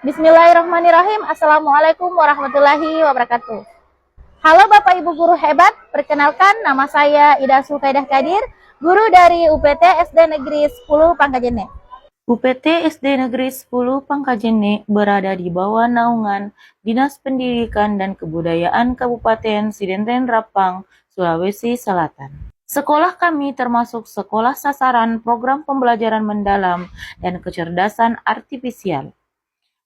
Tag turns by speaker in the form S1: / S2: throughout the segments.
S1: Bismillahirrahmanirrahim. Assalamualaikum warahmatullahi wabarakatuh. Halo Bapak Ibu guru hebat, perkenalkan nama saya Ida Sulkaidah Kadir, guru dari UPT SD Negeri 10 Pangkajene.
S2: UPT SD Negeri 10 Pangkajene berada di bawah naungan Dinas Pendidikan dan Kebudayaan Kabupaten Sidenten Rapang, Sulawesi Selatan. Sekolah kami termasuk sekolah sasaran program pembelajaran mendalam dan kecerdasan artifisial,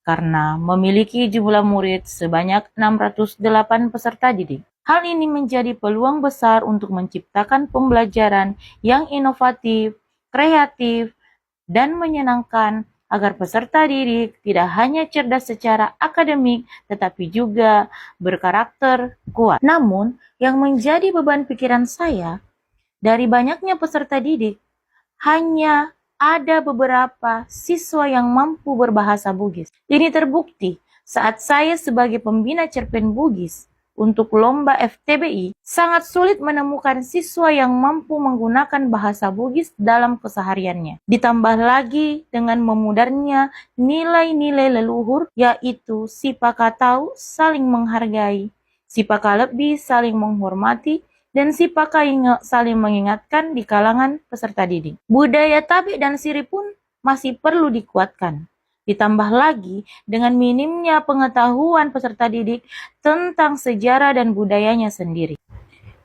S2: karena memiliki jumlah murid sebanyak 608 peserta didik. Hal ini menjadi peluang besar untuk menciptakan pembelajaran yang inovatif, kreatif, dan menyenangkan agar peserta didik tidak hanya cerdas secara akademik, tetapi juga berkarakter kuat. Namun, yang menjadi beban pikiran saya, dari banyaknya peserta didik, hanya ada beberapa siswa yang mampu berbahasa Bugis. Ini terbukti saat saya sebagai pembina cerpen Bugis untuk lomba FTBI sangat sulit menemukan siswa yang mampu menggunakan bahasa Bugis dalam kesehariannya. Ditambah lagi dengan memudarnya nilai-nilai leluhur, yaitu sipaka tahu saling menghargai, sipaka lebih saling menghormati, dan sipaka saling mengingatkan di kalangan peserta didik. Budaya tabik dan siri pun masih perlu dikuatkan. Ditambah lagi dengan minimnya pengetahuan peserta didik tentang sejarah dan budayanya sendiri.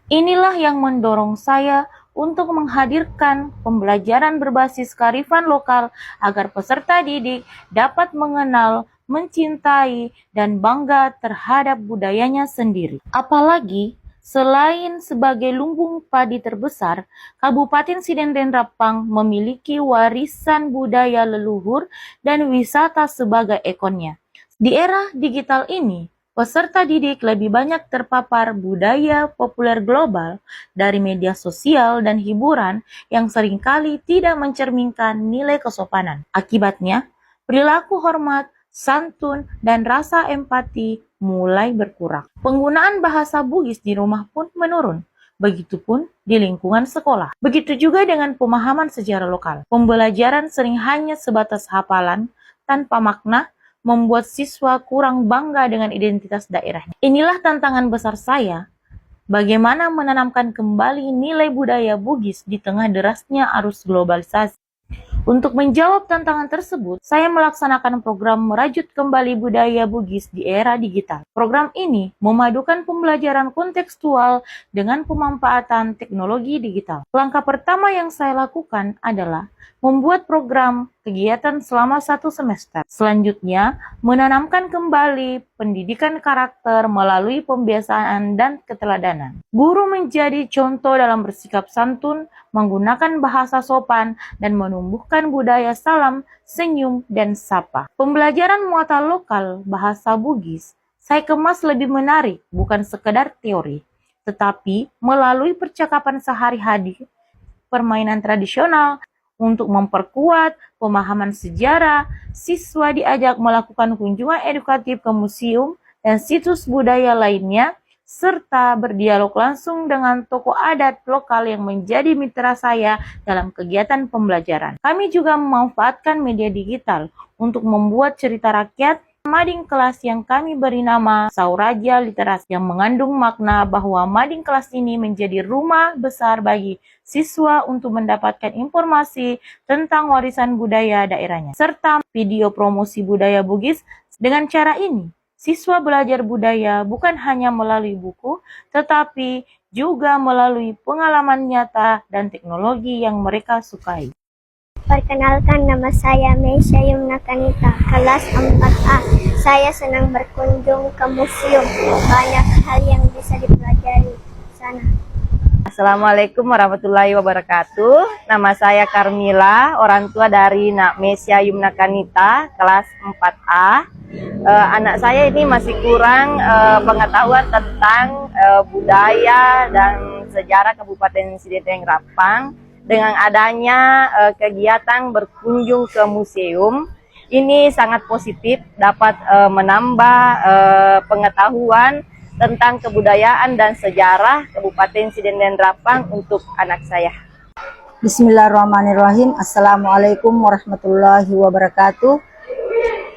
S2: Inilah yang mendorong saya untuk menghadirkan pembelajaran berbasis kearifan lokal agar peserta didik dapat mengenal, mencintai, dan bangga terhadap budayanya sendiri. Apalagi selain sebagai lumbung padi terbesar, Kabupaten Sidenten Rapang memiliki warisan budaya leluhur dan wisata sebagai ikonnya. Di era digital ini, peserta didik lebih banyak terpapar budaya populer global dari media sosial dan hiburan yang seringkali tidak mencerminkan nilai kesopanan. Akibatnya, perilaku hormat, santun, dan rasa empati mulai berkurang. Penggunaan bahasa Bugis di rumah pun menurun. Begitupun di lingkungan sekolah. Begitu juga dengan pemahaman sejarah lokal. Pembelajaran sering hanya sebatas hafalan tanpa makna, membuat siswa kurang bangga dengan identitas daerahnya. Inilah tantangan besar saya, bagaimana menanamkan kembali nilai budaya Bugis di tengah derasnya arus globalisasi. Untuk menjawab tantangan tersebut, saya melaksanakan program Merajut Kembali Budaya Bugis di Era Digital. Program ini memadukan pembelajaran kontekstual dengan pemanfaatan teknologi digital. Langkah pertama yang saya lakukan adalah membuat program kegiatan selama 1 semester. Selanjutnya, menanamkan kembali pendidikan karakter melalui pembiasaan dan keteladanan. Guru menjadi contoh dalam bersikap santun, menggunakan bahasa sopan, dan menumbuhkan budaya salam, senyum, dan sapa. Pembelajaran muatan lokal bahasa Bugis saya kemas lebih menarik, bukan sekedar teori, tetapi melalui percakapan sehari-hari, permainan tradisional. Untuk memperkuat pemahaman sejarah, siswa diajak melakukan kunjungan edukatif ke museum dan situs budaya lainnya, serta berdialog langsung dengan tokoh adat lokal yang menjadi mitra saya dalam kegiatan pembelajaran. Kami juga memanfaatkan media digital untuk membuat cerita rakyat mading kelas yang kami beri nama Sauraja Literasi, yang mengandung makna bahwa mading kelas ini menjadi rumah besar bagi siswa untuk mendapatkan informasi tentang warisan budaya daerahnya, serta video promosi budaya Bugis. Dengan cara ini, siswa belajar budaya bukan hanya melalui buku, tetapi juga melalui pengalaman nyata dan teknologi yang mereka sukai.
S3: Perkenalkan, nama saya Meisya Yumna Kanita, kelas 4A. Saya senang berkunjung ke museum. Banyak hal yang bisa dipelajari di sana.
S4: Assalamualaikum warahmatullahi wabarakatuh. Nama saya Karmila, orang tua dari Nak Meisya Yumna Kanita, kelas 4A. Anak saya ini masih kurang pengetahuan tentang budaya dan sejarah Kabupaten Sidenten Rapang. Dengan adanya kegiatan berkunjung ke museum, ini sangat positif, dapat menambah pengetahuan tentang kebudayaan dan sejarah Kabupaten Sidenten Rapang untuk anak saya.
S5: Bismillahirrahmanirrahim. Assalamualaikum warahmatullahi wabarakatuh.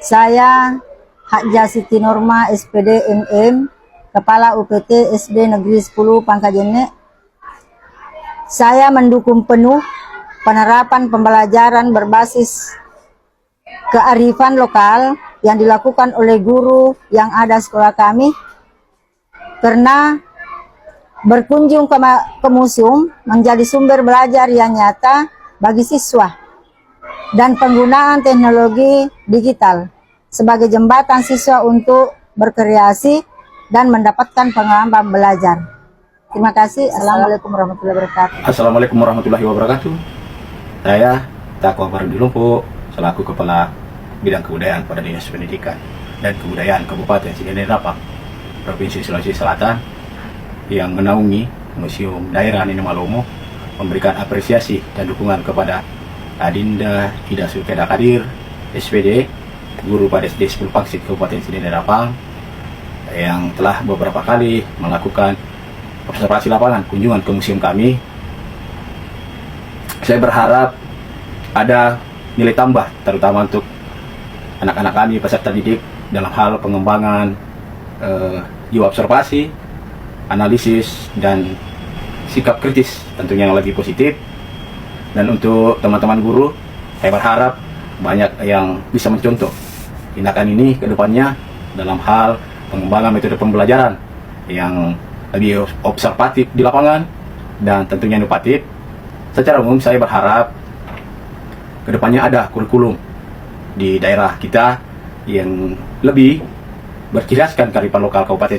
S5: Saya Hakja Siti Norma SPD MM, Kepala UPT SD Negeri 10 Pangkajene. Saya mendukung penuh penerapan pembelajaran berbasis kearifan lokal yang dilakukan oleh guru yang ada sekolah kami, karena berkunjung ke museum menjadi sumber belajar yang nyata bagi siswa, dan penggunaan teknologi digital sebagai jembatan siswa untuk berkreasi dan mendapatkan pengalaman belajar. Terima kasih. Assalamualaikum warahmatullahi wabarakatuh.
S6: Assalamualaikum warahmatullahi wabarakatuh. Saya Takwa Fardi Lumpo, selaku Kepala Bidang Kebudayaan pada Dinas Pendidikan dan Kebudayaan Kabupaten Sidendeng Rapang, Provinsi Sulawesi Selatan, yang menaungi Museum Daerah Nini Malomo, memberikan apresiasi dan dukungan kepada Adinda Ida Sulkeda Kadir, SPD, guru pada SD 10 Pangsit Kabupaten Sidendeng Rapang, yang telah beberapa kali melakukan observasi lapangan kunjungan ke museum kami. Saya berharap ada nilai tambah, terutama untuk anak-anak kami, peserta didik, dalam hal pengembangan jiwa observasi, analisis, dan sikap kritis tentunya yang lebih positif. Dan untuk teman-teman guru, saya berharap banyak yang bisa mencontoh tindakan ini ke depannya dalam hal pengembangan metode pembelajaran yang lebih observatif di lapangan dan tentunya inovatif. Secara umum saya berharap kedepannya ada kurikulum di daerah kita yang lebih berciriaskan kearifan lokal Kabupaten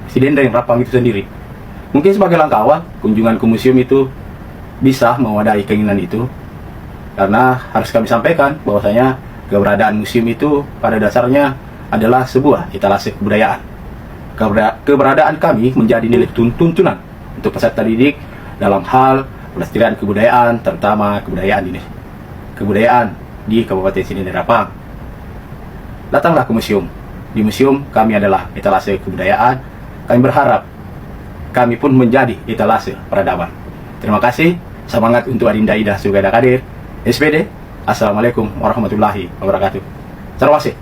S6: Sidendeng Rapang itu sendiri. Mungkin sebagai langkah awal, kunjungan ke museum itu bisa mewadahi keinginan itu, karena harus kami sampaikan bahwasanya keberadaan museum itu pada dasarnya adalah sebuah etalase kebudayaan. Keberadaan kami menjadi nilai tuntunan untuk peserta didik dalam hal pelestarian kebudayaan, terutama kebudayaan di Kabupaten Sidendeng Rapang. Datanglah ke museum. Di museum kami adalah etalase kebudayaan. Kami berharap kami pun menjadi etalase peradaban. Terima kasih. Semangat untuk Adinda Ida Sulkeda Kadir, SPD. Assalamualaikum warahmatullahi wabarakatuh. Sarawasi.